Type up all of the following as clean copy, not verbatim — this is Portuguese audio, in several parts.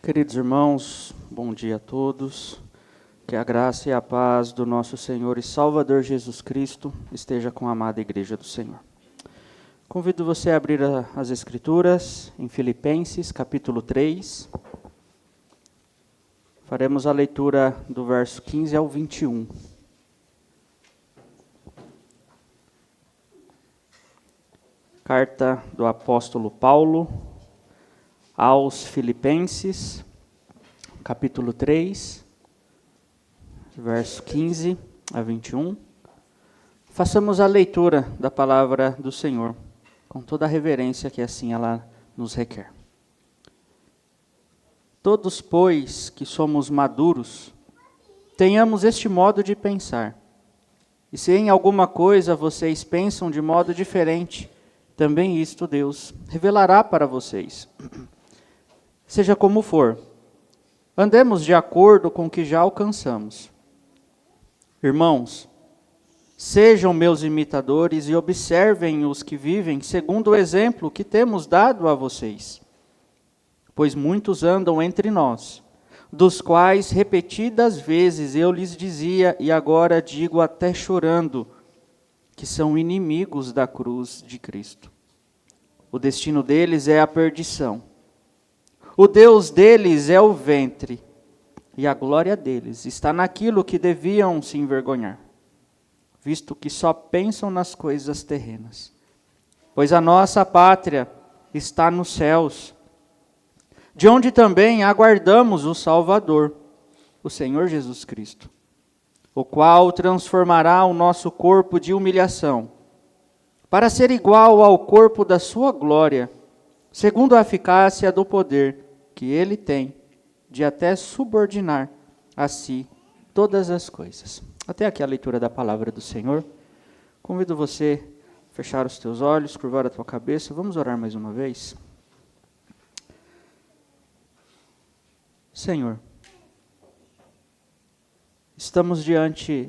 Queridos irmãos, bom dia a todos. Que a graça e a paz do nosso Senhor e Salvador Jesus Cristo esteja com a amada Igreja do Senhor. Convido você a abrir as Escrituras em Filipenses, capítulo 3. Faremos a leitura do verso 15 ao 21. Carta do apóstolo Paulo aos Filipenses, capítulo 3, verso 15 a 21. Façamos a leitura da palavra do Senhor, com toda a reverência que assim ela nos requer. Todos, pois, que somos maduros, tenhamos este modo de pensar. E se em alguma coisa vocês pensam de modo diferente, também isto Deus revelará para vocês. Seja como for, andemos de acordo com o que já alcançamos. Irmãos, sejam meus imitadores e observem os que vivem segundo o exemplo que temos dado a vocês. Pois muitos andam entre nós, dos quais repetidas vezes eu lhes dizia, e agora digo até chorando, que são inimigos da cruz de Cristo. O destino deles é a perdição. O Deus deles é o ventre, e a glória deles está naquilo que deviam se envergonhar, visto que só pensam nas coisas terrenas. Pois a nossa pátria está nos céus, de onde também aguardamos o Salvador, o Senhor Jesus Cristo, o qual transformará o nosso corpo de humilhação, para ser igual ao corpo da sua glória, segundo a eficácia do poder que ele tem de até subordinar a si todas as coisas. Até aqui a leitura da palavra do Senhor. Convido você a fechar os teus olhos, curvar a tua cabeça. Vamos orar mais uma vez. Senhor, estamos diante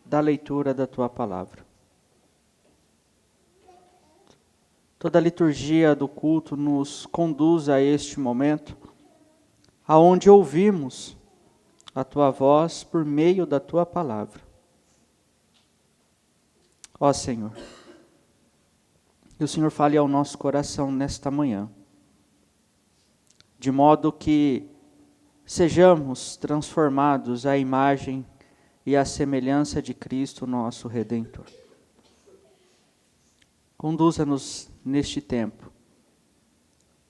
da leitura da tua palavra. Toda a liturgia do culto nos conduz a este momento, aonde ouvimos a tua voz por meio da tua palavra. Ó Senhor, que o Senhor fale ao nosso coração nesta manhã, de modo que sejamos transformados à imagem e à semelhança de Cristo, nosso Redentor. Conduza-nos neste tempo,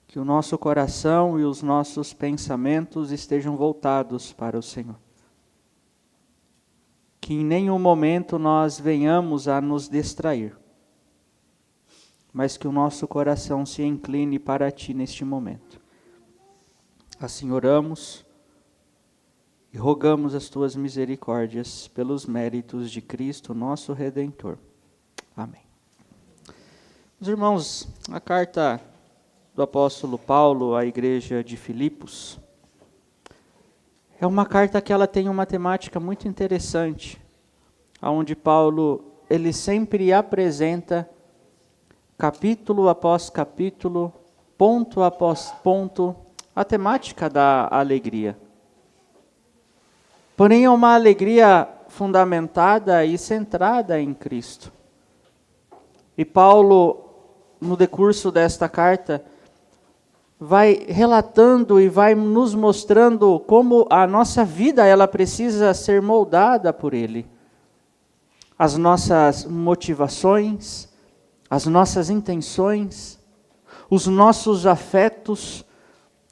que o nosso coração e os nossos pensamentos estejam voltados para o Senhor. Que em nenhum momento nós venhamos a nos distrair, mas que o nosso coração se incline para Ti neste momento. Assim oramos e rogamos as Tuas misericórdias pelos méritos de Cristo, nosso Redentor. Amém. Os irmãos, a carta do apóstolo Paulo à igreja de Filipos é uma carta que ela tem uma temática muito interessante, onde Paulo ele sempre apresenta capítulo após capítulo, ponto após ponto, a temática da alegria. Porém é uma alegria fundamentada e centrada em Cristo. E Paulo, no decurso desta carta, vai relatando e vai nos mostrando como a nossa vida ela precisa ser moldada por Ele. As nossas motivações, as nossas intenções, os nossos afetos,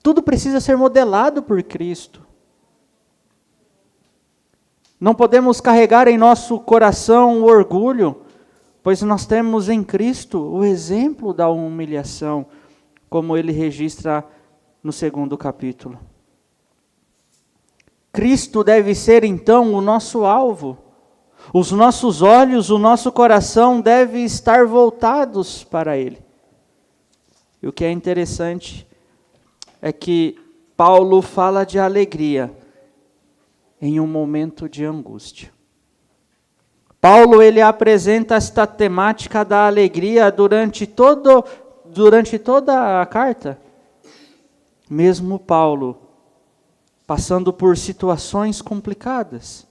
tudo precisa ser modelado por Cristo. Não podemos carregar em nosso coração o orgulho, pois nós temos em Cristo o exemplo da humilhação, como ele registra no 2º capítulo. Cristo deve ser então o nosso alvo. Os nossos olhos, o nosso coração devem estar voltados para Ele. E o que é interessante é que Paulo fala de alegria em um momento de angústia. Paulo ele apresenta esta temática da alegria durante toda a carta. Mesmo Paulo passando por situações complicadas,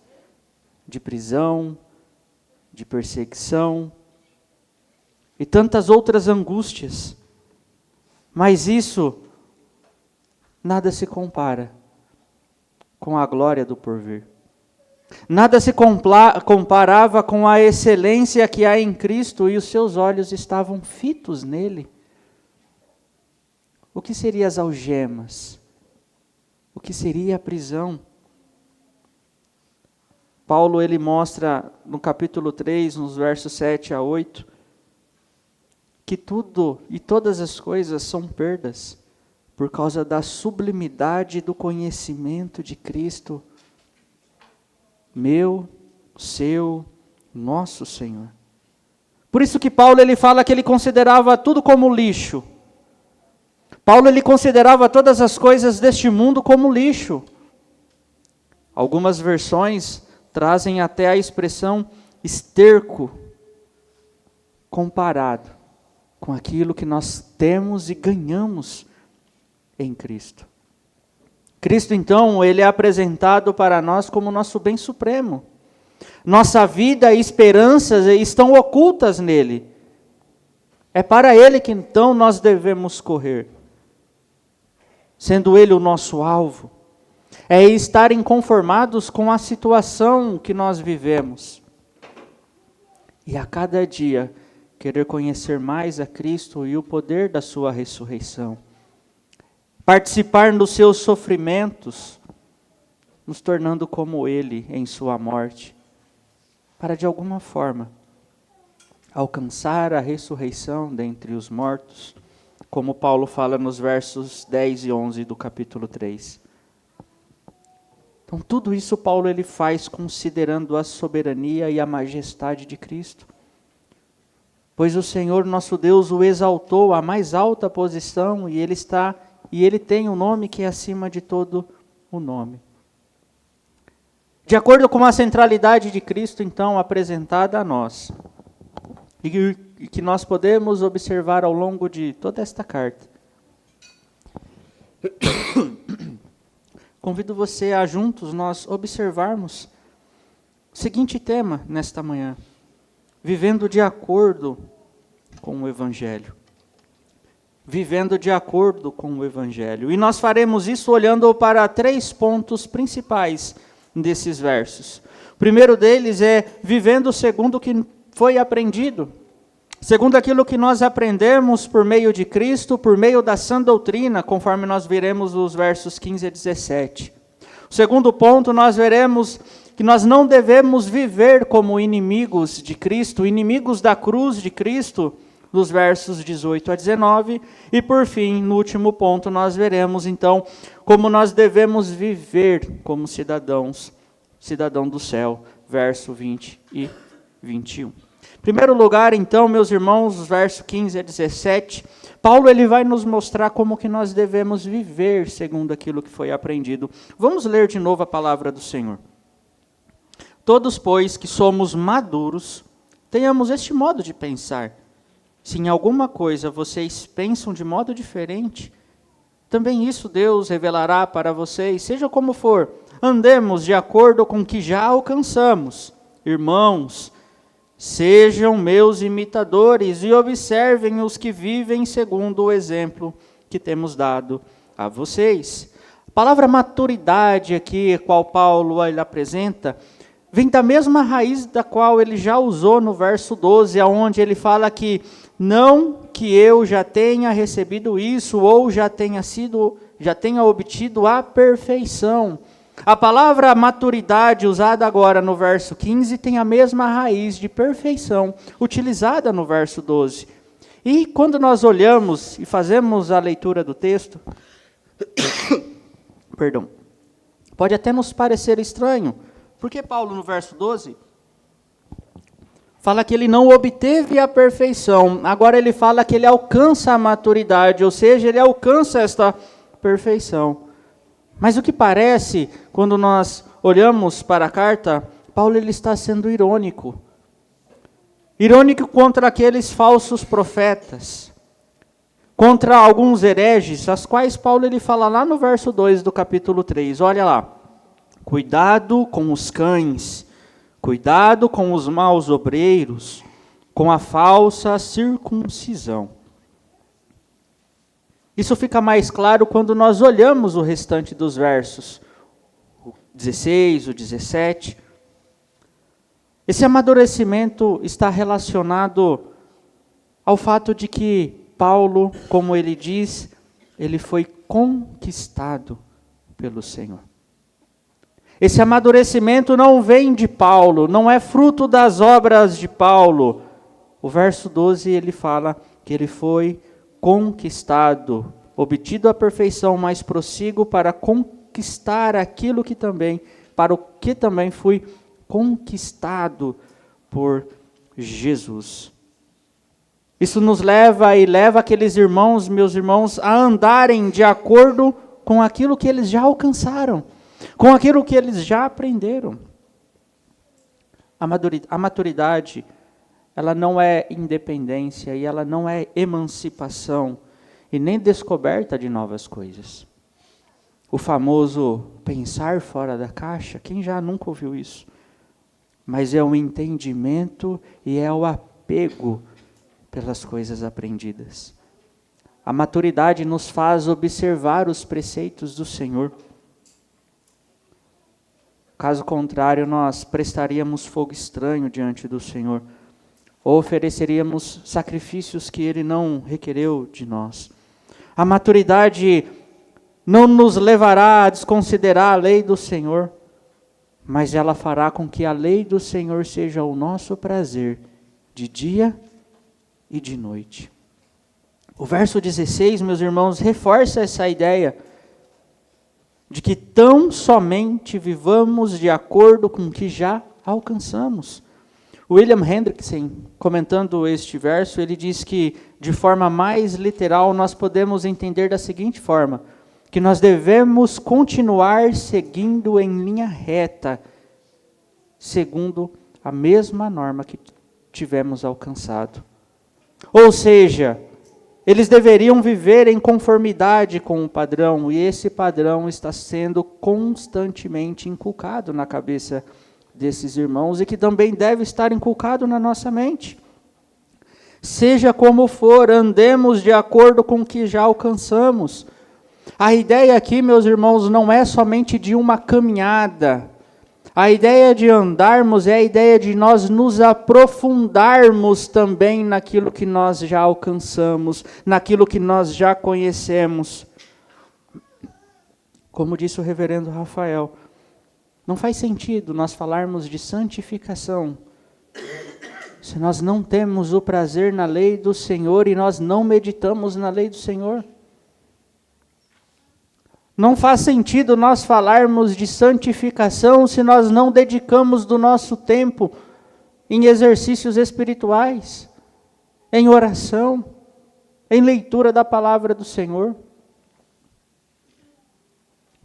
de prisão, de perseguição e tantas outras angústias. Mas isso nada se compara com a glória do porvir. Nada se comparava com a excelência que há em Cristo, e os seus olhos estavam fitos nele. O que seriam as algemas? O que seria a prisão? Paulo ele mostra no capítulo 3, nos versos 7 a 8, que tudo e todas as coisas são perdas por causa da sublimidade do conhecimento de Cristo, meu, seu, nosso Senhor. Por isso que Paulo ele fala que ele considerava tudo como lixo. Paulo ele considerava todas as coisas deste mundo como lixo. Algumas versões trazem até a expressão esterco, comparado com aquilo que nós temos e ganhamos em Cristo. Cristo, então, ele é apresentado para nós como nosso bem supremo. Nossa vida e esperanças estão ocultas nele. É para ele que, então, nós devemos correr. Sendo ele o nosso alvo. É estar inconformados com a situação que nós vivemos. E a cada dia, querer conhecer mais a Cristo e o poder da sua ressurreição. Participar dos seus sofrimentos, nos tornando como ele em sua morte, para de alguma forma alcançar a ressurreição dentre os mortos, como Paulo fala nos versos 10 e 11 do capítulo 3. Então tudo isso Paulo ele faz considerando a soberania e a majestade de Cristo. Pois o Senhor nosso Deus o exaltou à mais alta posição e ele tem um nome que é acima de todo o nome. De acordo com a centralidade de Cristo, então, apresentada a nós, e que nós podemos observar ao longo de toda esta carta, convido você a juntos nós observarmos o seguinte tema nesta manhã: vivendo de acordo com o Evangelho. Vivendo de acordo com o Evangelho. E nós faremos isso olhando para 3 pontos principais desses versos. O primeiro deles é vivendo segundo o que foi aprendido. Segundo aquilo que nós aprendemos por meio de Cristo, por meio da sã doutrina, conforme nós veremos os versos 15 a 17. O segundo ponto, nós veremos que nós não devemos viver como inimigos de Cristo, inimigos da cruz de Cristo, nos versos 18 a 19, e por fim, no último ponto, nós veremos então como nós devemos viver como cidadão do céu, verso 20 e 21. Em primeiro lugar, então, meus irmãos, os versos 15 a 17, Paulo ele vai nos mostrar como que nós devemos viver segundo aquilo que foi aprendido. Vamos ler de novo a palavra do Senhor. Todos, pois, que somos maduros, tenhamos este modo de pensar. Se em alguma coisa vocês pensam de modo diferente, também isso Deus revelará para vocês, seja como for. Andemos de acordo com o que já alcançamos. Irmãos, sejam meus imitadores e observem os que vivem segundo o exemplo que temos dado a vocês. A palavra maturidade aqui, a qual Paulo ele apresenta, vem da mesma raiz da qual ele já usou no verso 12, onde ele fala que não que eu já tenha recebido isso ou já tenha obtido a perfeição. A palavra maturidade usada agora no verso 15 tem a mesma raiz de perfeição utilizada no verso 12. E quando nós olhamos e fazemos a leitura do texto, pode até nos parecer estranho, porque Paulo no verso 12 fala que ele não obteve a perfeição, agora ele fala que ele alcança a maturidade, ou seja, ele alcança esta perfeição. Mas o que parece, quando nós olhamos para a carta, Paulo ele está sendo irônico. Irônico contra aqueles falsos profetas. contra alguns hereges, as quais Paulo ele fala lá no verso 2 do capítulo 3. Olha lá. Cuidado com os cães, cuidado com os maus obreiros, com a falsa circuncisão. Isso fica mais claro quando nós olhamos o restante dos versos, o 16, o 17. Esse amadurecimento está relacionado ao fato de que Paulo, como ele diz, ele foi conquistado pelo Senhor. Esse amadurecimento não vem de Paulo, não é fruto das obras de Paulo. O verso 12 ele fala que ele foi conquistado, obtido a perfeição, mas prossigo para conquistar aquilo que também, para o que também fui conquistado por Jesus. Isso nos leva e leva aqueles irmãos, meus irmãos, a andarem de acordo com aquilo que eles já alcançaram, com aquilo que eles já aprenderam. A maturidade, ela não é independência e ela não é emancipação e nem descoberta de novas coisas. O famoso pensar fora da caixa, quem já nunca ouviu isso? Mas é o entendimento e é o apego pelas coisas aprendidas. A maturidade nos faz observar os preceitos do Senhor. Caso contrário, nós prestaríamos fogo estranho diante do Senhor, ou ofereceríamos sacrifícios que Ele não requereu de nós. A maturidade não nos levará a desconsiderar a lei do Senhor, mas ela fará com que a lei do Senhor seja o nosso prazer, de dia e de noite. O verso 16, meus irmãos, reforça essa ideia de que tão somente vivamos de acordo com o que já alcançamos. William Hendrickson, comentando este verso, ele diz que, de forma mais literal, nós podemos entender da seguinte forma, que nós devemos continuar seguindo em linha reta, segundo a mesma norma que tivemos alcançado. Ou seja, eles deveriam viver em conformidade com o padrão, e esse padrão está sendo constantemente inculcado na cabeça desses irmãos, e que também deve estar inculcado na nossa mente. Seja como for, andemos de acordo com o que já alcançamos. A ideia aqui, meus irmãos, não é somente de uma caminhada. A ideia de andarmos é a ideia de nós nos aprofundarmos também naquilo que nós já alcançamos, naquilo que nós já conhecemos. Como disse o reverendo Rafael, não faz sentido nós falarmos de santificação se nós não temos o prazer na lei do Senhor e nós não meditamos na lei do Senhor. Não faz sentido nós falarmos de santificação se nós não dedicamos do nosso tempo em exercícios espirituais, em oração, em leitura da palavra do Senhor.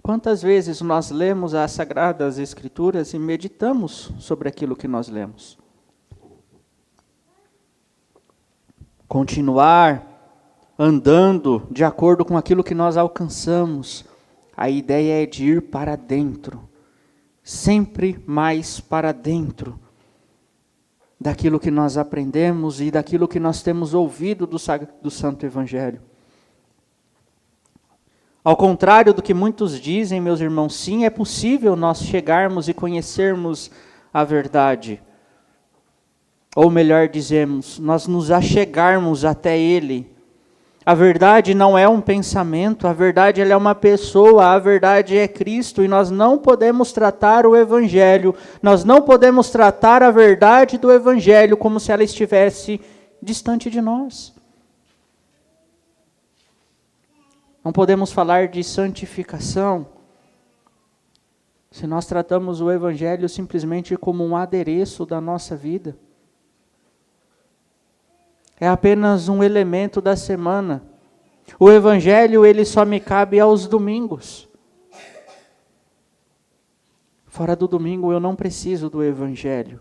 Quantas vezes nós lemos as Sagradas Escrituras e meditamos sobre aquilo que nós lemos? Continuar andando de acordo com aquilo que nós alcançamos. A ideia é de ir para dentro, sempre mais para dentro daquilo que nós aprendemos e daquilo que nós temos ouvido do Santo Evangelho. Ao contrário do que muitos dizem, meus irmãos, sim, é possível nós chegarmos e conhecermos a verdade. Ou melhor dizemos, nós nos achegarmos até Ele. A verdade não é um pensamento, a verdade ela é uma pessoa, a verdade é Cristo, e nós não podemos tratar o Evangelho, nós não podemos tratar a verdade do Evangelho como se ela estivesse distante de nós. Não podemos falar de santificação se nós tratamos o Evangelho simplesmente como um adereço da nossa vida. É apenas um elemento da semana. O Evangelho, ele só me cabe aos domingos. Fora do domingo, eu não preciso do Evangelho.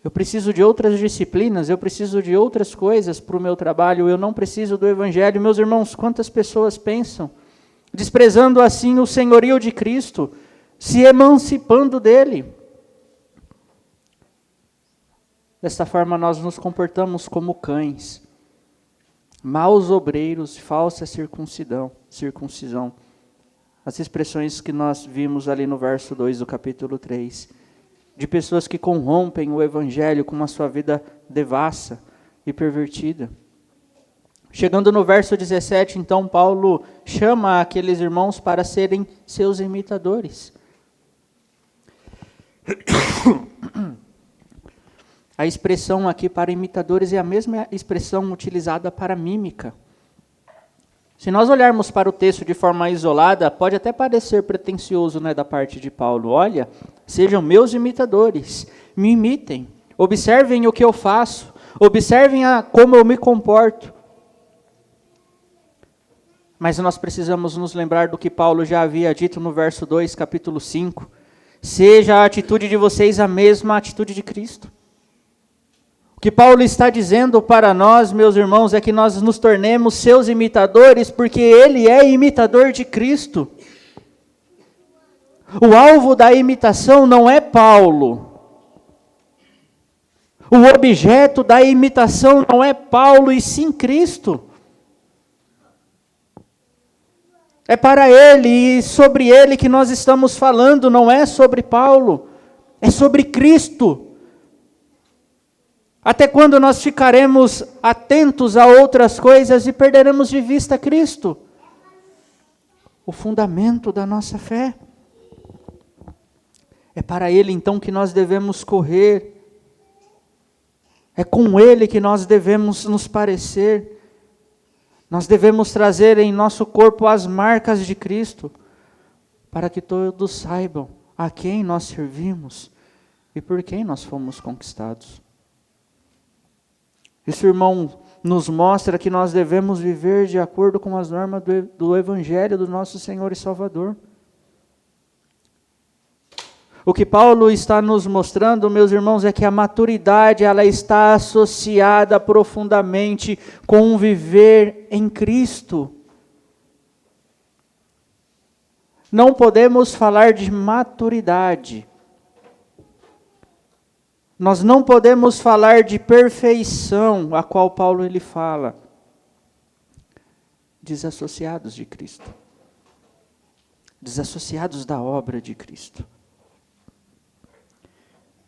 Eu preciso de outras disciplinas, eu preciso de outras coisas para o meu trabalho, eu não preciso do Evangelho. Meus irmãos, quantas pessoas pensam, desprezando assim o senhorio de Cristo, se emancipando dele. Desta forma nós nos comportamos como cães, maus obreiros, falsa circuncisão. As expressões que nós vimos ali no verso 2 do capítulo 3. De pessoas que corrompem o Evangelho com uma sua vida devassa e pervertida. Chegando no verso 17, então, Paulo chama aqueles irmãos para serem seus imitadores. A expressão aqui para imitadores é a mesma expressão utilizada para mímica. Se nós olharmos para o texto de forma isolada, pode até parecer pretensioso, né, da parte de Paulo. Olha, sejam meus imitadores, me imitem, observem o que eu faço, observem como eu me comporto. Mas nós precisamos nos lembrar do que Paulo já havia dito no verso 2, capítulo 5. Seja a atitude de vocês a mesma atitude de Cristo. O que Paulo está dizendo para nós, meus irmãos, é que nós nos tornemos seus imitadores, porque ele é imitador de Cristo. O alvo da imitação não é Paulo. O objeto da imitação não é Paulo, e sim Cristo. É para ele e sobre ele que nós estamos falando, não é sobre Paulo, é sobre Cristo. Até quando nós ficaremos atentos a outras coisas e perderemos de vista Cristo? O fundamento da nossa fé. É para Ele então que nós devemos correr. É com Ele que nós devemos nos parecer. Nós devemos trazer em nosso corpo as marcas de Cristo, para que todos saibam a quem nós servimos e por quem nós fomos conquistados. Isso, irmão, nos mostra que nós devemos viver de acordo com as normas do Evangelho do nosso Senhor e Salvador. O que Paulo está nos mostrando, meus irmãos, é que a maturidade ela está associada profundamente com o viver em Cristo. Não podemos falar de maturidade. Nós não podemos falar de perfeição, a qual Paulo ele fala, desassociados de Cristo, desassociados da obra de Cristo.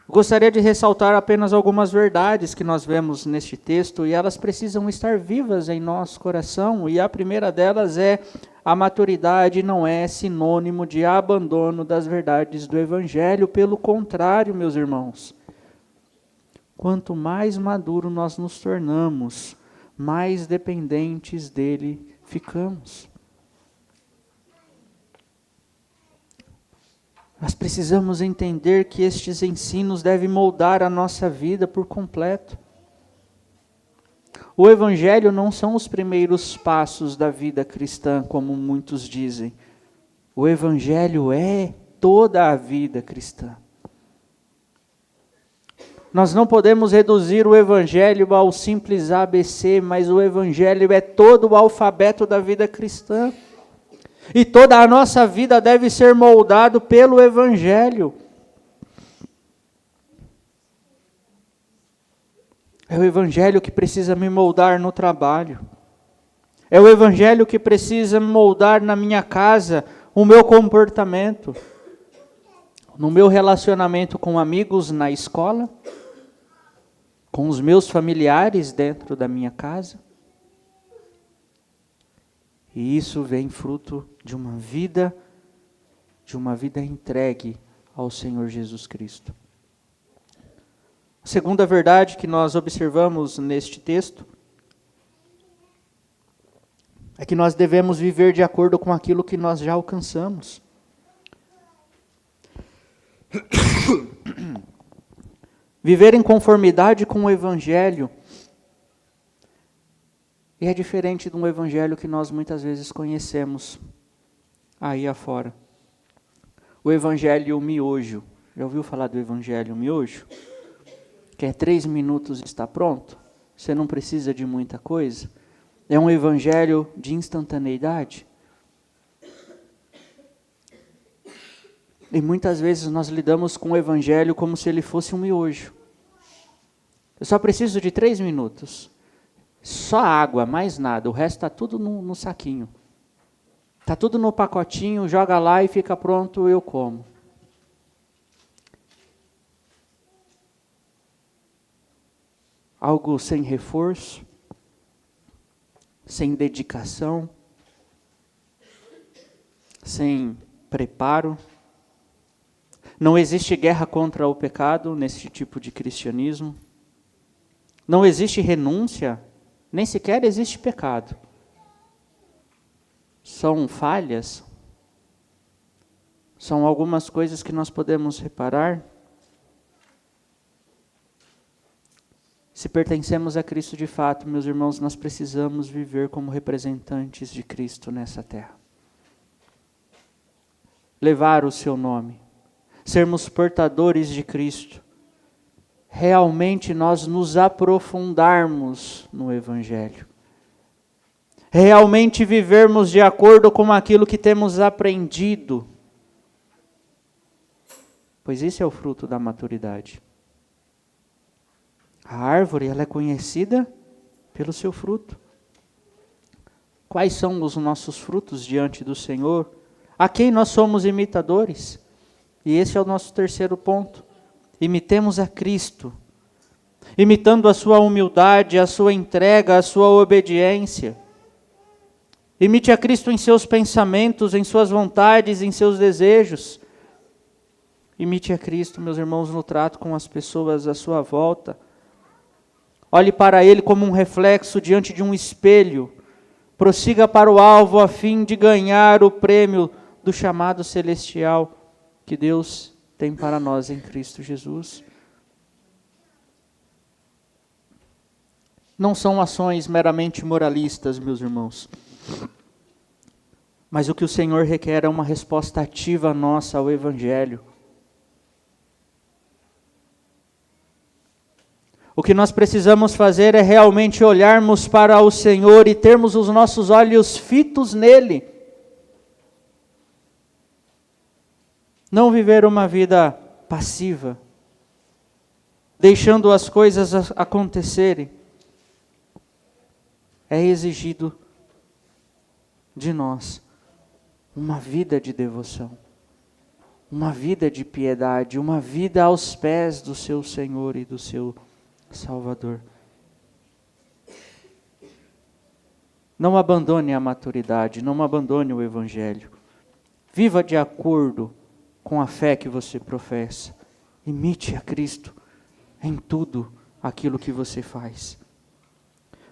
Gostaria de ressaltar apenas algumas verdades que nós vemos neste texto, e elas precisam estar vivas em nosso coração, e a primeira delas é: a maturidade não é sinônimo de abandono das verdades do Evangelho, pelo contrário, meus irmãos. Quanto mais maduro nós nos tornamos, mais dependentes dele ficamos. Nós precisamos entender que estes ensinos devem moldar a nossa vida por completo. O Evangelho não são os primeiros passos da vida cristã, como muitos dizem. O Evangelho é toda a vida cristã. Nós não podemos reduzir o Evangelho ao simples ABC, mas o Evangelho é todo o alfabeto da vida cristã. E toda a nossa vida deve ser moldado pelo Evangelho. É o Evangelho que precisa me moldar no trabalho. É o Evangelho que precisa me moldar na minha casa, o meu comportamento, no meu relacionamento com amigos na escola, com os meus familiares dentro da minha casa. E isso vem fruto de uma vida entregue ao Senhor Jesus Cristo. A segunda verdade que nós observamos neste texto é que nós devemos viver de acordo com aquilo que nós já alcançamos. Viver em conformidade com o Evangelho é diferente de um Evangelho que nós muitas vezes conhecemos aí afora. O Evangelho miojo. Já ouviu falar do Evangelho miojo? que é 3 minutos e está pronto. Você não precisa de muita coisa. É um evangelho de instantaneidade. E muitas vezes nós lidamos com o evangelho como se ele fosse um miojo. Eu só preciso de 3 minutos. Só água, mais nada. O resto está tudo no saquinho. Está tudo no pacotinho, joga lá e fica pronto, eu como. Algo sem reforço, sem dedicação, sem preparo. Não existe guerra contra o pecado nesse tipo de cristianismo. Não existe renúncia, nem sequer existe pecado. São falhas, são algumas coisas que nós podemos reparar. Se pertencemos a Cristo de fato, meus irmãos, nós precisamos viver como representantes de Cristo nessa terra. Levar o seu nome, sermos portadores de Cristo. Realmente nós nos aprofundarmos no Evangelho. Realmente vivermos de acordo com aquilo que temos aprendido. Pois isso é o fruto da maturidade. A árvore, ela é conhecida pelo seu fruto. Quais são os nossos frutos diante do Senhor? A quem nós somos imitadores? E esse é o nosso terceiro ponto. Imitemos a Cristo. Imitando a sua humildade, a sua entrega, a sua obediência. Imite a Cristo em seus pensamentos, em suas vontades, em seus desejos. Imite a Cristo, meus irmãos, no trato com as pessoas à sua volta. Olhe para Ele como um reflexo diante de um espelho. Prossiga para o alvo a fim de ganhar o prêmio do chamado celestial que Deus tem para nós em Cristo Jesus. Não são ações meramente moralistas, meus irmãos. Mas o que o Senhor requer é uma resposta ativa nossa ao Evangelho. O que nós precisamos fazer é realmente olharmos para o Senhor e termos os nossos olhos fitos nele. Não viver uma vida passiva, deixando as coisas acontecerem. É exigido de nós uma vida de devoção, uma vida de piedade, uma vida aos pés do seu Senhor e do seu Salvador. Não abandone a maturidade, não abandone o Evangelho. Viva de acordo com a fé que você professa. Imite a Cristo em tudo aquilo que você faz.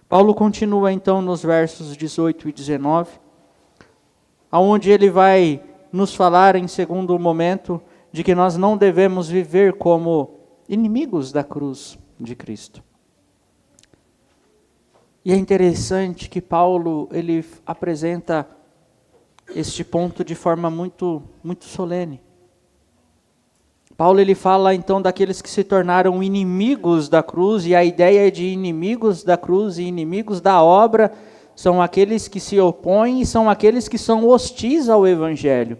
Paulo continua então nos versos 18 e 19, onde ele vai nos falar em segundo momento de que nós não devemos viver como inimigos da cruz de Cristo. E é interessante que Paulo ele apresenta este ponto de forma muito solene. Paulo ele fala então daqueles que se tornaram inimigos da cruz, e a ideia de inimigos da cruz e inimigos da obra são aqueles que se opõem e são aqueles que são hostis ao Evangelho.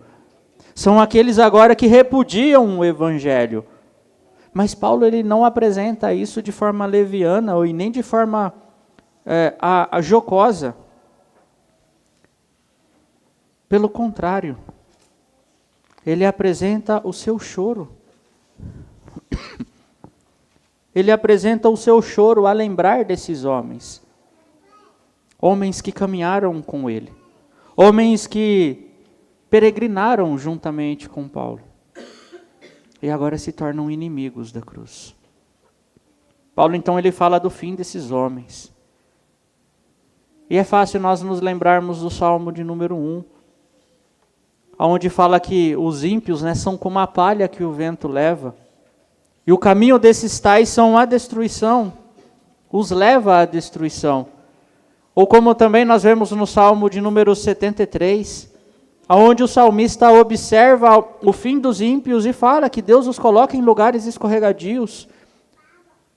São aqueles agora que repudiam o Evangelho. Mas Paulo ele não apresenta isso de forma leviana ou nem de forma jocosa. Pelo contrário, ele apresenta o seu choro. Ele apresenta o seu choro a lembrar desses homens. Homens que caminharam com ele. Homens que peregrinaram juntamente com Paulo. E agora se tornam inimigos da cruz. Paulo então ele fala do fim desses homens. E é fácil nós nos lembrarmos do Salmo de número 1, onde fala que os ímpios são como a palha que o vento leva. E o caminho desses tais são a destruição, os leva à destruição. Ou como também nós vemos no Salmo de número 73, onde o salmista observa o fim dos ímpios e fala que Deus os coloca em lugares escorregadios.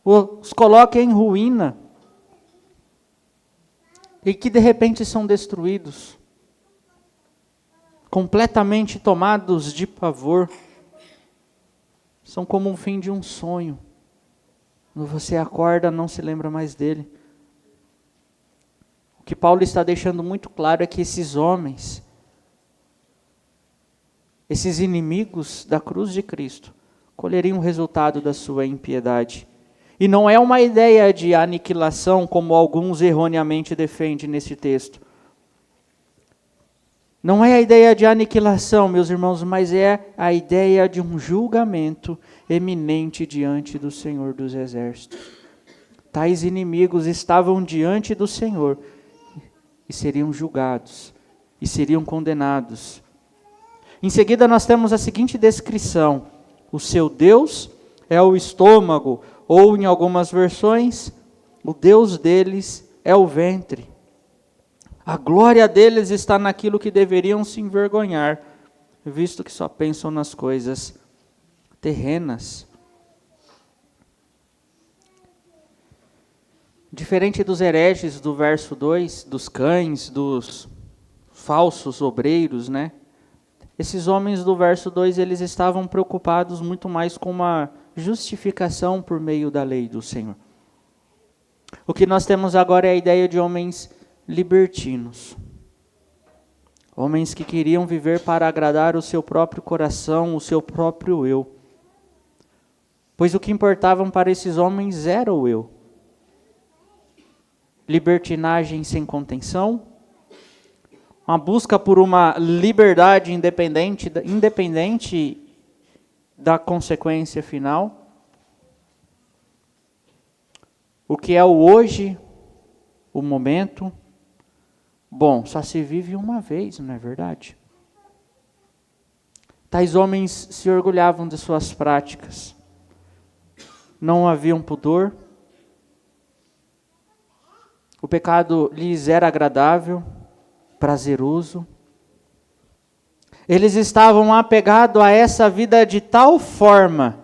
os coloca em ruína, e que de repente são destruídos, completamente tomados de pavor. São como um fim de um sonho. Quando você acorda, não se lembra mais dele. O que Paulo está deixando muito claro é que esses homens, esses inimigos da cruz de Cristo, colheriam o resultado da sua impiedade. E não é uma ideia de aniquilação, como alguns erroneamente defendem nesse texto. Não é a ideia de aniquilação, meus irmãos, mas é a ideia de um julgamento eminente diante do Senhor dos Exércitos. Tais inimigos estavam diante do Senhor e seriam julgados, e seriam condenados. Em seguida nós temos a seguinte descrição: o seu Deus é o estômago, ou em algumas versões, o Deus deles é o ventre. A glória deles está naquilo que deveriam se envergonhar, visto que só pensam nas coisas terrenas. Diferente dos hereges do verso 2, dos cães, dos falsos obreiros, né? Esses homens do verso 2, eles estavam preocupados muito mais com uma justificação por meio da lei do Senhor. O que nós temos agora é a ideia de homens libertinos. Homens que queriam viver para agradar o seu próprio coração, o seu próprio eu. Pois o que importava para esses homens era o eu. Libertinagem sem contenção, uma busca por uma liberdade independente da consequência final. O que é o hoje, o momento. Bom, só se vive uma vez, não é verdade? Tais homens se orgulhavam de suas práticas. Não haviam pudor. O pecado lhes era agradável, prazeroso. Eles estavam apegados a essa vida de tal forma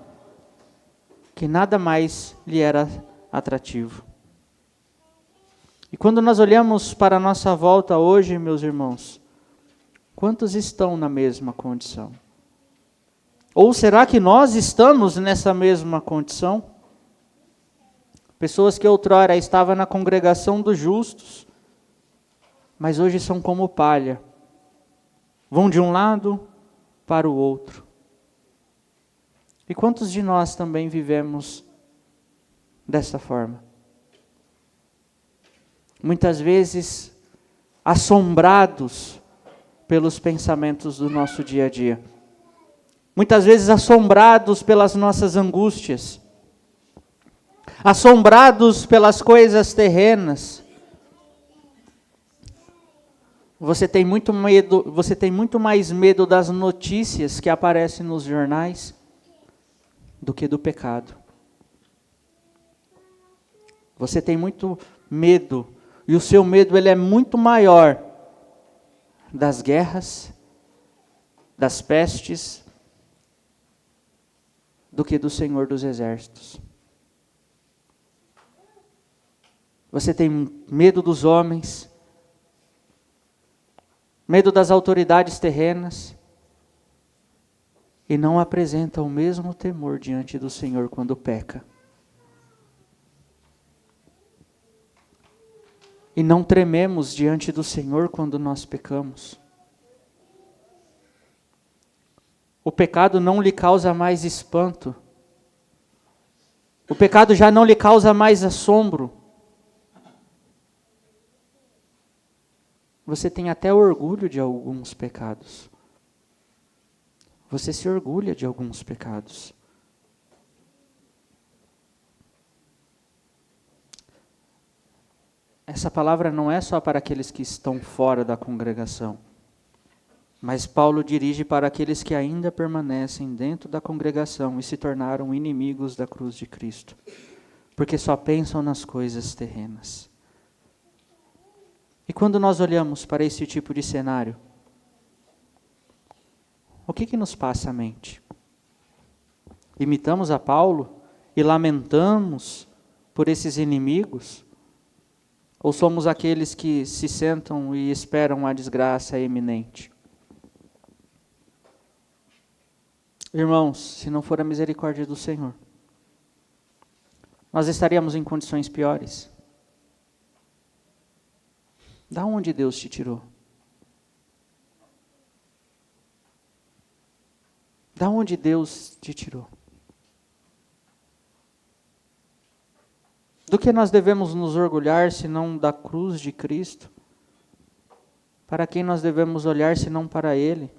que nada mais lhe era atrativo. E quando nós olhamos para a nossa volta hoje, meus irmãos, quantos estão na mesma condição? Ou será que nós estamos nessa mesma condição? Pessoas que outrora estavam na congregação dos justos, mas hoje são como palha. Vão de um lado para o outro. E quantos de nós também vivemos dessa forma? Muitas vezes assombrados pelos pensamentos do nosso dia a dia. Muitas vezes assombrados pelas nossas angústias. Assombrados pelas coisas terrenas. Você tem muito mais medo das notícias que aparecem nos jornais do que do pecado. Você tem muito medo, e o seu medo ele é muito maior das guerras, das pestes, do que do Senhor dos Exércitos. Você tem medo dos homens, medo das autoridades terrenas, e não apresenta o mesmo temor diante do Senhor quando peca. E não trememos diante do Senhor quando nós pecamos. O pecado não lhe causa mais espanto. O pecado já não lhe causa mais assombro. Você tem até orgulho de alguns pecados. Você se orgulha de alguns pecados. Essa palavra não é só para aqueles que estão fora da congregação, mas Paulo dirige para aqueles que ainda permanecem dentro da congregação e se tornaram inimigos da cruz de Cristo, porque só pensam nas coisas terrenas. E quando nós olhamos para esse tipo de cenário, o que nos passa à mente? Imitamos a Paulo e lamentamos por esses inimigos? Ou somos aqueles que se sentam e esperam a desgraça iminente? Irmãos, se não for a misericórdia do Senhor, nós estaríamos em condições piores. Da onde Deus te tirou? Da onde Deus te tirou? Do que nós devemos nos orgulhar, senão da cruz de Cristo? Para quem nós devemos olhar, senão para Ele?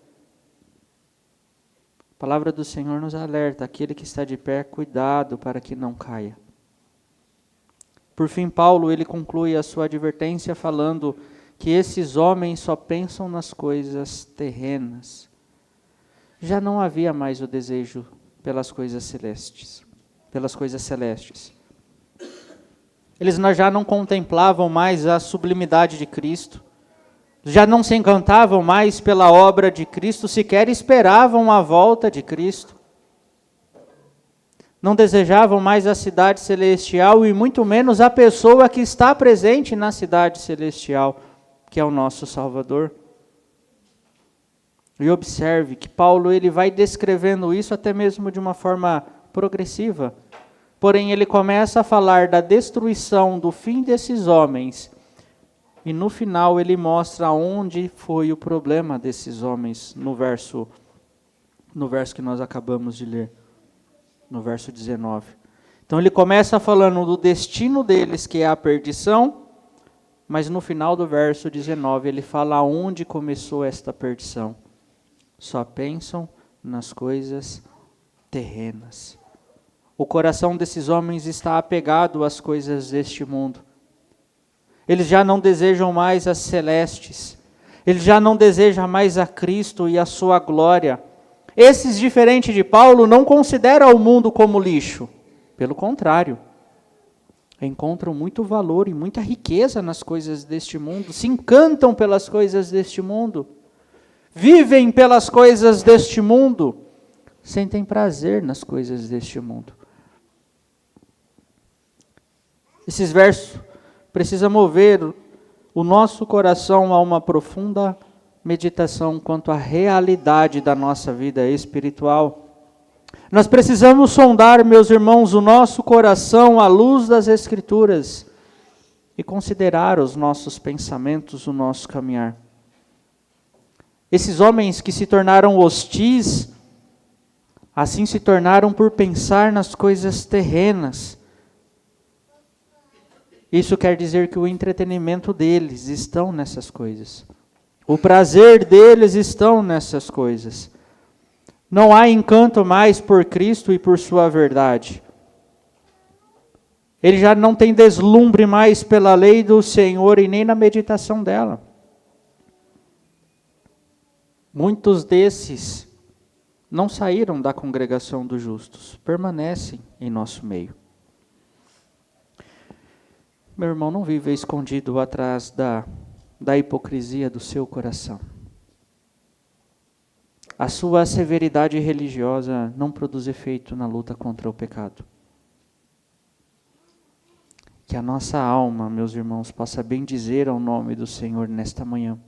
A palavra do Senhor nos alerta, aquele que está de pé, cuidado para que não caia. Por fim, Paulo, ele conclui a sua advertência falando que esses homens só pensam nas coisas terrenas. Já não havia mais o desejo pelas coisas celestes. Eles já não contemplavam mais a sublimidade de Cristo. Já não se encantavam mais pela obra de Cristo, sequer esperavam a volta de Cristo. Não desejavam mais a cidade celestial e muito menos a pessoa que está presente na cidade celestial, que é o nosso Salvador. E observe que Paulo ele vai descrevendo isso até mesmo de uma forma progressiva. Porém, ele começa a falar da destruição, do fim desses homens. E no final ele mostra onde foi o problema desses homens, no verso que nós acabamos de ler, no verso 19. Então ele começa falando do destino deles, que é a perdição, mas no final do verso 19 ele fala onde começou esta perdição. Só pensam nas coisas terrenas. O coração desses homens está apegado às coisas deste mundo. Eles já não desejam mais as celestes. Eles já não desejam mais a Cristo e a sua glória. Esses, diferente de Paulo, não consideram o mundo como lixo. Pelo contrário, encontram muito valor e muita riqueza nas coisas deste mundo. Se encantam pelas coisas deste mundo. Vivem pelas coisas deste mundo. Sentem prazer nas coisas deste mundo. Esses versos precisam mover o nosso coração a uma profunda meditação quanto à realidade da nossa vida espiritual. Nós precisamos sondar, meus irmãos, o nosso coração à luz das Escrituras e considerar os nossos pensamentos, o nosso caminhar. Esses homens que se tornaram hostis, assim se tornaram por pensar nas coisas terrenas. Isso quer dizer que o entretenimento deles estão nessas coisas. O prazer deles estão nessas coisas. Não há encanto mais por Cristo e por sua verdade. Ele já não tem deslumbre mais pela lei do Senhor e nem na meditação dela. Muitos desses não saíram da congregação dos justos, permanecem em nosso meio. Meu irmão, não viva escondido atrás da hipocrisia do seu coração. A sua severidade religiosa não produz efeito na luta contra o pecado. Que a nossa alma, meus irmãos, possa bendizer ao nome do Senhor nesta manhã.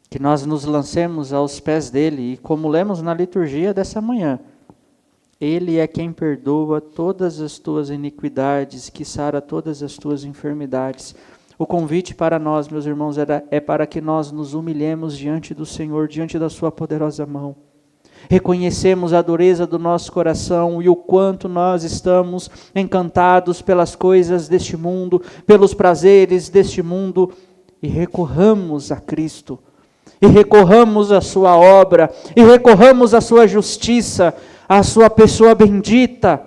Que nós nos lancemos aos pés dele e, como lemos na liturgia dessa manhã, Ele é quem perdoa todas as tuas iniquidades, que sara todas as tuas enfermidades. O convite para nós, meus irmãos, é para que nós nos humilhemos diante do Senhor, diante da sua poderosa mão. Reconhecemos a dureza do nosso coração e o quanto nós estamos encantados pelas coisas deste mundo, pelos prazeres deste mundo, e recorramos a Cristo, e recorramos à sua obra, e recorramos à sua justiça, a sua pessoa bendita.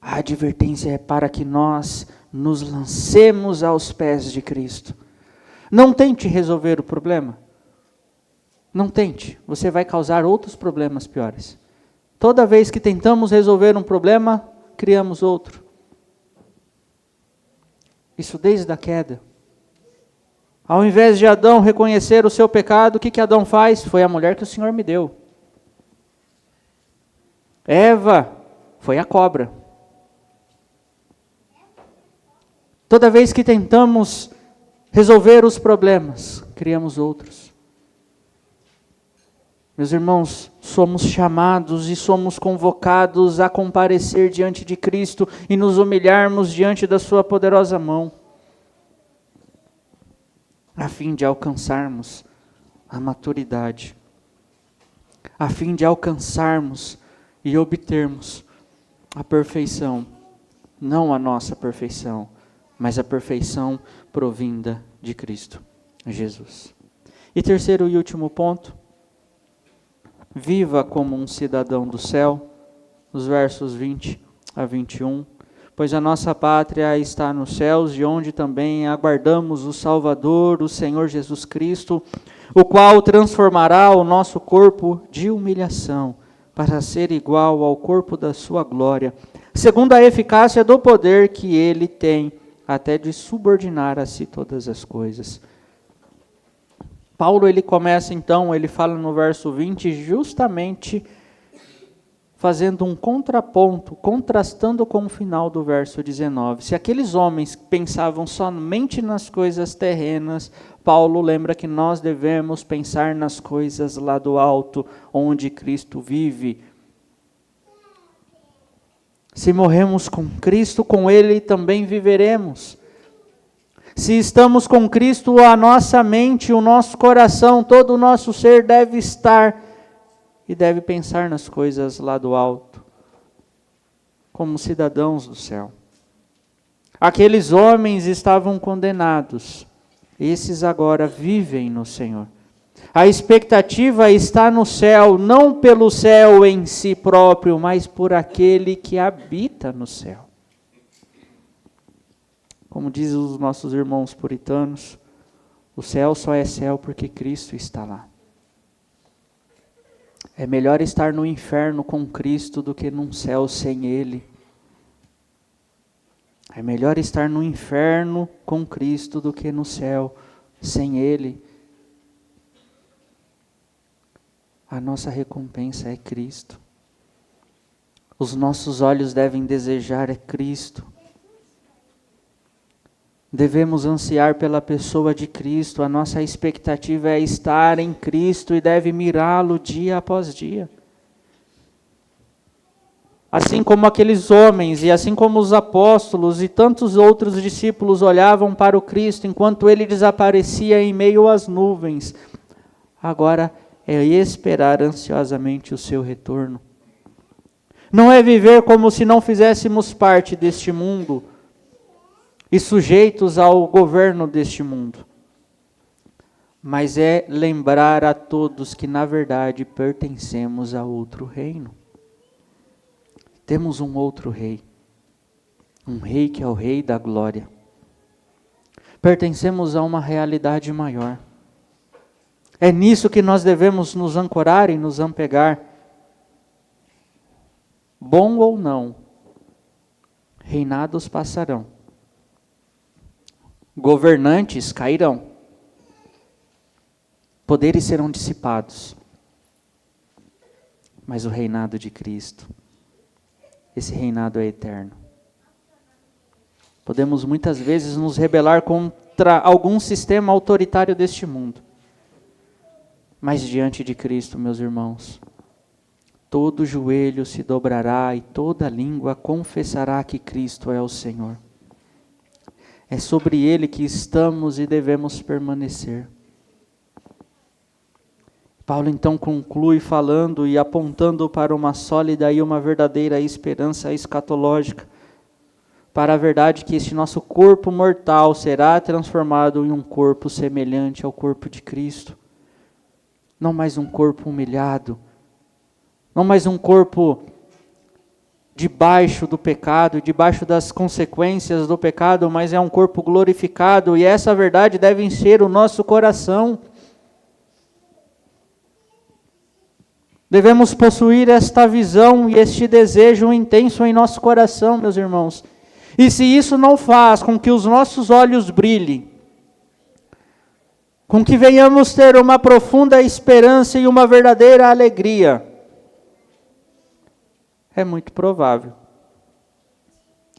A advertência é para que nós nos lancemos aos pés de Cristo. Não tente resolver o problema. Não tente, você vai causar outros problemas piores. Toda vez que tentamos resolver um problema, criamos outro. Isso desde a queda. Ao invés de Adão reconhecer o seu pecado, o que Adão faz? Foi a mulher que o Senhor me deu. Eva foi a cobra. Toda vez que tentamos resolver os problemas, criamos outros. Meus irmãos, somos chamados e somos convocados a comparecer diante de Cristo e nos humilharmos diante da sua poderosa mão, a fim de alcançarmos a maturidade, a fim de alcançarmos e obtermos a perfeição, não a nossa perfeição, mas a perfeição provinda de Cristo Jesus. E terceiro e último ponto, viva como um cidadão do céu, os versos 20 a 21, pois a nossa pátria está nos céus, de onde também aguardamos o Salvador, o Senhor Jesus Cristo, o qual transformará o nosso corpo de humilhação, para ser igual ao corpo da sua glória, segundo a eficácia do poder que ele tem, até de subordinar a si todas as coisas. Paulo, ele começa então, ele fala no verso 20, justamente fazendo um contraponto, contrastando com o final do verso 19. Se aqueles homens pensavam somente nas coisas terrenas, Paulo lembra que nós devemos pensar nas coisas lá do alto, onde Cristo vive. Se morremos com Cristo, com Ele também viveremos. Se estamos com Cristo, a nossa mente, o nosso coração, todo o nosso ser deve estar e deve pensar nas coisas lá do alto, como cidadãos do céu. Aqueles homens estavam condenados, esses agora vivem no Senhor. A expectativa está no céu, não pelo céu em si próprio, mas por aquele que habita no céu. Como dizem os nossos irmãos puritanos, o céu só é céu porque Cristo está lá. É melhor estar no inferno com Cristo do que num céu sem Ele. É melhor estar no inferno com Cristo do que no céu sem Ele. A nossa recompensa é Cristo. Os nossos olhos devem desejar é Cristo. Devemos ansiar pela pessoa de Cristo, a nossa expectativa é estar em Cristo e deve mirá-lo dia após dia. Assim como aqueles homens e assim como os apóstolos e tantos outros discípulos olhavam para o Cristo enquanto ele desaparecia em meio às nuvens, agora é esperar ansiosamente o seu retorno. Não é viver como se não fizéssemos parte deste mundo, e sujeitos ao governo deste mundo. Mas é lembrar a todos que, na verdade, pertencemos a outro reino. Temos um outro rei. Um rei que é o rei da glória. Pertencemos a uma realidade maior. É nisso que nós devemos nos ancorar e nos apegar. Bom ou não, reinados passarão. Governantes cairão, poderes serão dissipados, mas o reinado de Cristo, esse reinado é eterno. Podemos muitas vezes nos rebelar contra algum sistema autoritário deste mundo, mas diante de Cristo, meus irmãos, todo joelho se dobrará e toda língua confessará que Cristo é o Senhor. É sobre Ele que estamos e devemos permanecer. Paulo então conclui falando e apontando para uma sólida e uma verdadeira esperança escatológica, para a verdade que este nosso corpo mortal será transformado em um corpo semelhante ao corpo de Cristo. Não mais um corpo humilhado, não mais um corpo debaixo do pecado, debaixo das consequências do pecado, mas é um corpo glorificado, e essa verdade deve encher o nosso coração. Devemos possuir esta visão e este desejo intenso em nosso coração, meus irmãos. E se isso não faz com que os nossos olhos brilhem, com que venhamos ter uma profunda esperança e uma verdadeira alegria, é muito provável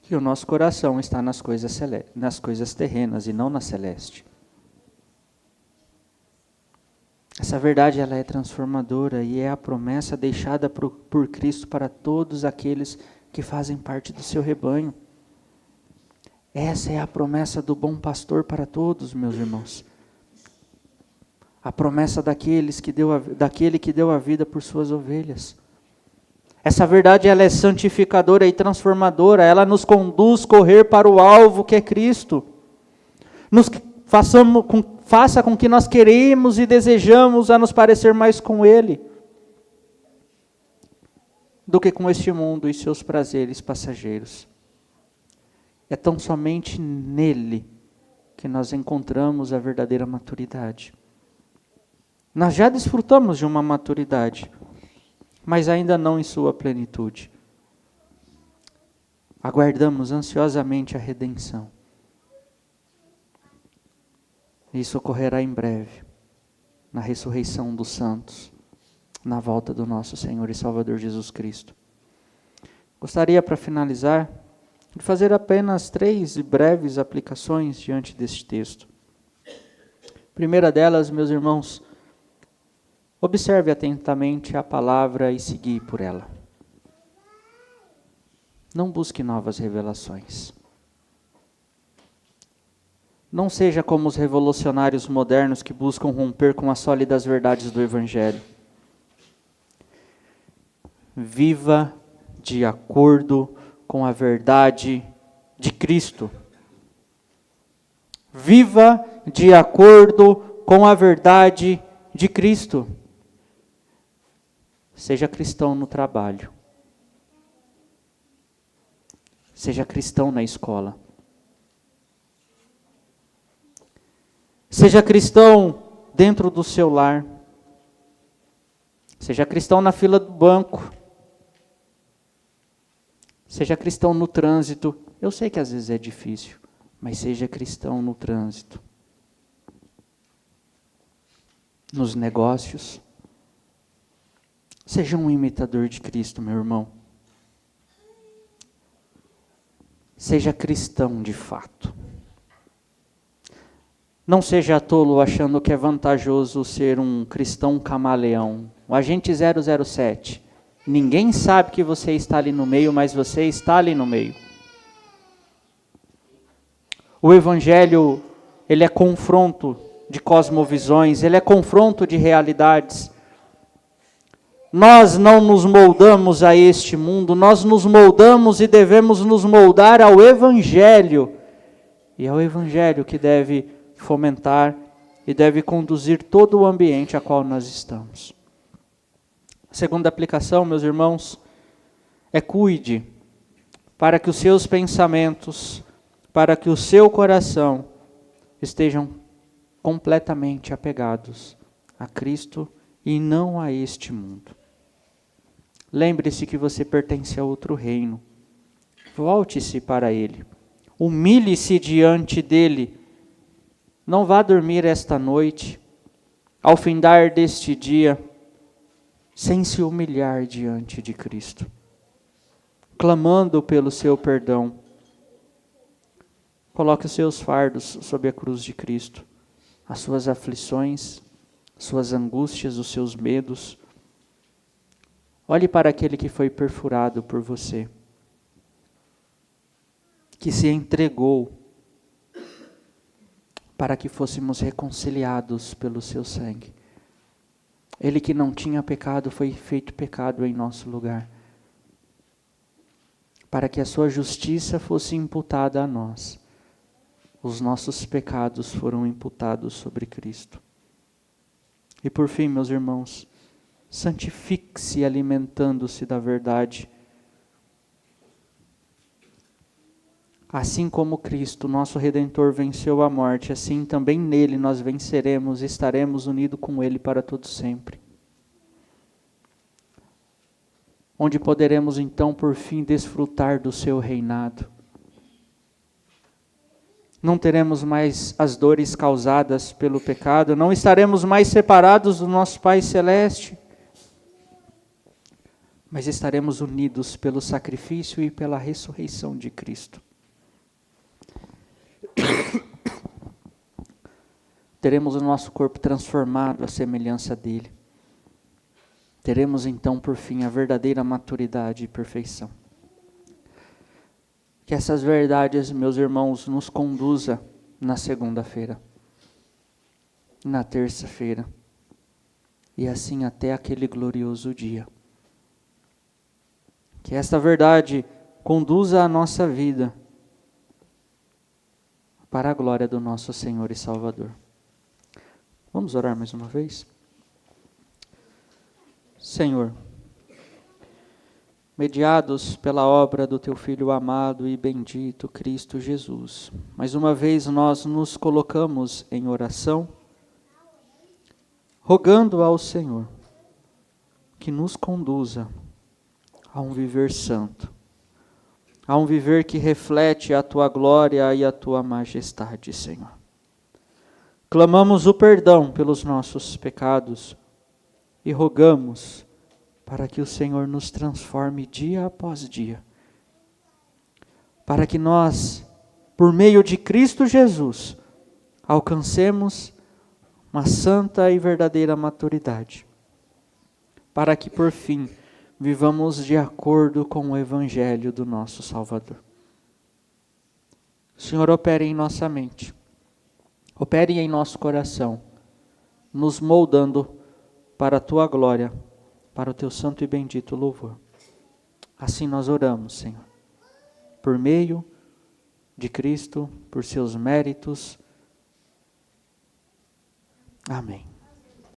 que o nosso coração está nas coisas terrenas e não na celeste. Essa verdade ela é transformadora e é a promessa deixada por Cristo para todos aqueles que fazem parte do seu rebanho. Essa é a promessa do bom pastor para todos, meus irmãos. A promessa daquele que deu a vida por suas ovelhas. Essa verdade ela é santificadora e transformadora, ela nos conduz a correr para o alvo que é Cristo. Faça com que nós queremos e desejamos a nos parecer mais com Ele do que com este mundo e seus prazeres passageiros. É tão somente nele que nós encontramos a verdadeira maturidade. Nós já desfrutamos de uma maturidade, mas ainda não em sua plenitude. Aguardamos ansiosamente a redenção. Isso ocorrerá em breve, na ressurreição dos santos, na volta do nosso Senhor e Salvador Jesus Cristo. Gostaria, para finalizar, de fazer apenas 3 breves aplicações diante deste texto. Primeira delas, meus irmãos, observe atentamente a palavra e seguir por ela. Não busque novas revelações. Não seja como os revolucionários modernos que buscam romper com as sólidas verdades do Evangelho. Viva de acordo com a verdade de Cristo. Viva de acordo com a verdade de Cristo. Seja cristão no trabalho. Seja cristão na escola. Seja cristão dentro do seu lar. Seja cristão na fila do banco. Seja cristão no trânsito. Eu sei que às vezes é difícil, mas seja cristão no trânsito. Nos negócios. Seja um imitador de Cristo, meu irmão. Seja cristão de fato. Não seja tolo achando que é vantajoso ser um cristão camaleão. O agente 007. Ninguém sabe que você está ali no meio, mas você está ali no meio. O Evangelho, ele é confronto de cosmovisões, ele é confronto de realidades. Nós não nos moldamos a este mundo, nós nos moldamos e devemos nos moldar ao Evangelho. E é o Evangelho que deve fomentar e deve conduzir todo o ambiente a qual nós estamos. A segunda aplicação, meus irmãos, é cuide para que os seus pensamentos, para que o seu coração estejam completamente apegados a Cristo e não a este mundo. Lembre-se que você pertence a outro reino. Volte-se para Ele. Humilhe-se diante dEle. Não vá dormir esta noite, ao findar deste dia, sem se humilhar diante de Cristo, clamando pelo seu perdão. Coloque os seus fardos sob a cruz de Cristo, as suas aflições, suas angústias, os seus medos. Olhe para aquele que foi perfurado por você, que se entregou para que fôssemos reconciliados pelo seu sangue. Ele que não tinha pecado foi feito pecado em nosso lugar, para que a sua justiça fosse imputada a nós. Os nossos pecados foram imputados sobre Cristo. E por fim, meus irmãos, santifique-se alimentando-se da verdade. Assim como Cristo, nosso Redentor, venceu a morte, assim também nele nós venceremos e estaremos unidos com Ele para todo sempre. Onde poderemos então, por fim, desfrutar do seu reinado. Não teremos mais as dores causadas pelo pecado, não estaremos mais separados do nosso Pai Celeste. mas estaremos unidos pelo sacrifício e pela ressurreição de Cristo. Teremos o nosso corpo transformado à semelhança dele. Teremos então, por fim, a verdadeira maturidade e perfeição. Que essas verdades, meus irmãos, nos conduza na segunda-feira, na terça-feira, e assim até aquele glorioso dia. Que esta verdade conduza a nossa vida para a glória do nosso Senhor e Salvador. Vamos orar mais uma vez? Senhor, mediados pela obra do Teu Filho amado e bendito Cristo Jesus, mais uma vez nós nos colocamos em oração, rogando ao Senhor que nos conduza a um viver santo, a um viver que reflete a Tua glória e a Tua majestade, Senhor. Clamamos o perdão pelos nossos pecados e rogamos para que o Senhor nos transforme dia após dia, para que nós, por meio de Cristo Jesus, alcancemos uma santa e verdadeira maturidade, para que por fim vivamos de acordo com o Evangelho do nosso Salvador. O Senhor opere em nossa mente, opere em nosso coração, nos moldando para a Tua glória, para o Teu santo e bendito louvor. Assim nós oramos, Senhor, por meio de Cristo, por seus méritos. Amém.